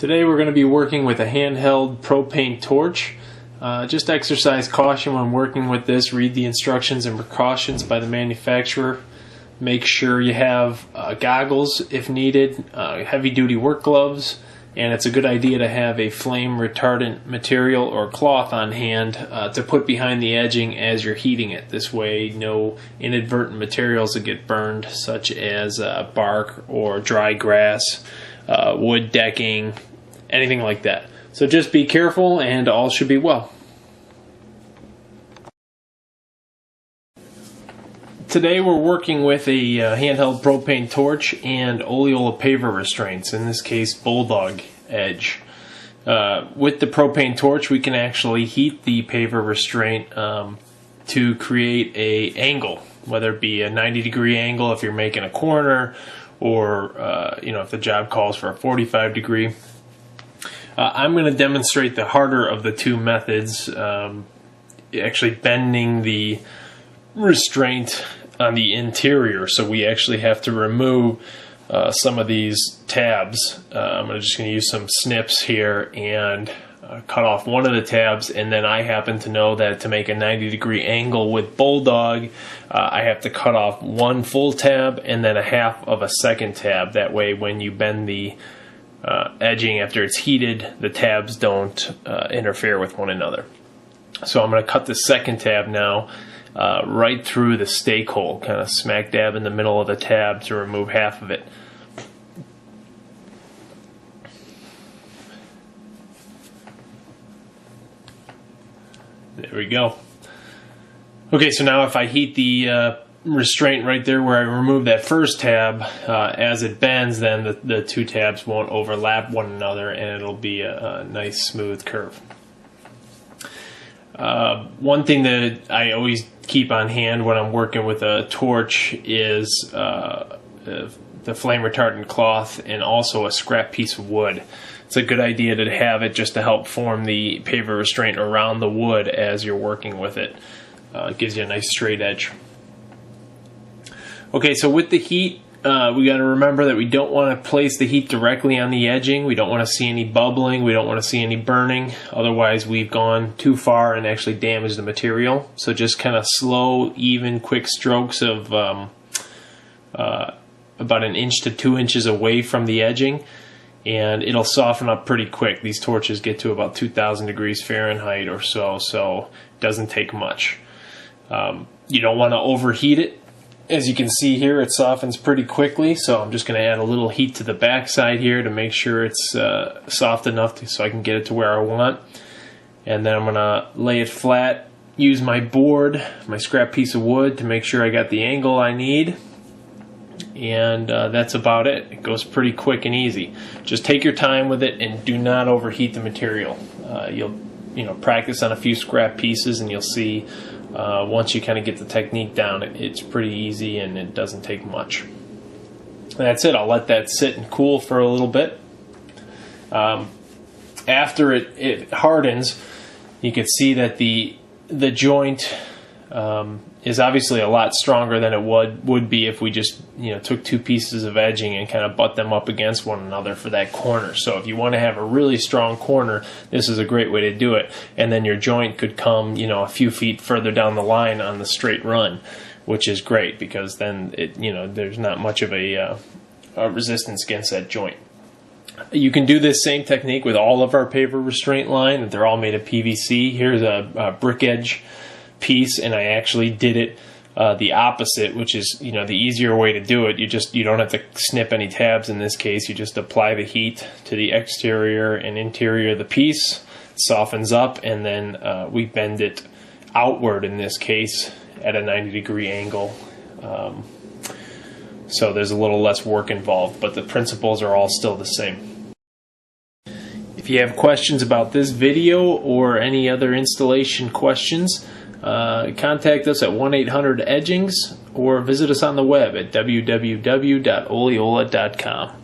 Today we're going to be working with a handheld propane torch. Just exercise caution when working with this. Read the instructions and precautions by the manufacturer. Make sure you have goggles if needed, heavy-duty work gloves, and it's a good idea to have a flame retardant material or cloth on hand to put behind the edging as you're heating it. This way no inadvertent materials that get burned, such as bark or dry grass, wood decking, anything like that. So just be careful and all should be well. Today we're working with a handheld propane torch and Oly-Ola paver restraints, in this case Bulldog-Edg. With the propane torch we can actually heat the paver restraint to create an angle, whether it be a 90-degree angle if you're making a corner, or if the job calls for a 45-degree. I'm going to demonstrate the harder of the two methods, actually bending the restraint on the interior, so we actually have to remove some of these tabs. I'm just going to use some snips here and cut off one of the tabs, and then I happen to know that to make a 90-degree angle with Bulldog, I have to cut off one full tab and then a half of a second tab. That way when you bend the edging after it's heated, the tabs don't interfere with one another. So I'm going to cut the second tab now right through the stake hole, kind of smack dab in the middle of the tab to remove half of it. There we go. Okay, so now if I heat the restraint right there where I remove that first tab, as it bends, then the two tabs won't overlap one another and it'll be a nice smooth curve. One thing that I always keep on hand when I'm working with a torch is the flame retardant cloth and also a scrap piece of wood. It's a good idea to have it just to help form the paver restraint around the wood as you're working with it. It gives you a nice straight edge. Okay, so with the heat, we got to remember that we don't want to place the heat directly on the edging. We don't want to see any bubbling. We don't want to see any burning. Otherwise, we've gone too far and actually damaged the material. So just kind of slow, even, quick strokes of about 1 inch to 2 inches away from the edging, and it'll soften up pretty quick. These torches get to about 2,000 degrees Fahrenheit or so it doesn't take much. You don't want to overheat it. As you can see here, it softens pretty quickly, so I'm just going to add a little heat to the back side here to make sure it's soft enough so I can get it to where I want. And then I'm going to lay it flat, use my board, my scrap piece of wood, to make sure I got the angle I need. And that's about it. It goes pretty quick and easy. Just take your time with it and do not overheat the material. You'll practice on a few scrap pieces and you'll see once you kind of get the technique down, it's pretty easy and it doesn't take much. And that's it. I'll let that sit and cool for a little bit. After it hardens, you can see that the joint is obviously a lot stronger than it would be if we just took two pieces of edging and kind of butt them up against one another for that corner. So if you want to have a really strong corner, this is a great way to do it. And then your joint could come a few feet further down the line on the straight run, which is great because then there's not much of a resistance against that joint. You can do this same technique with all of our paver restraint line. They're all made of PVC. Here's a brick edge piece, and I actually did it the opposite, which is the easier way to do it. You don't have to snip any tabs in this case. You just apply the heat to the exterior and interior of the piece. It softens up, and then we bend it outward in this case at a 90-degree angle. So there's a little less work involved, but the principles are all still the same. If you have questions about this video or any other installation questions, contact us at 1-800-EDGINGS or visit us on the web at www.olyola.com.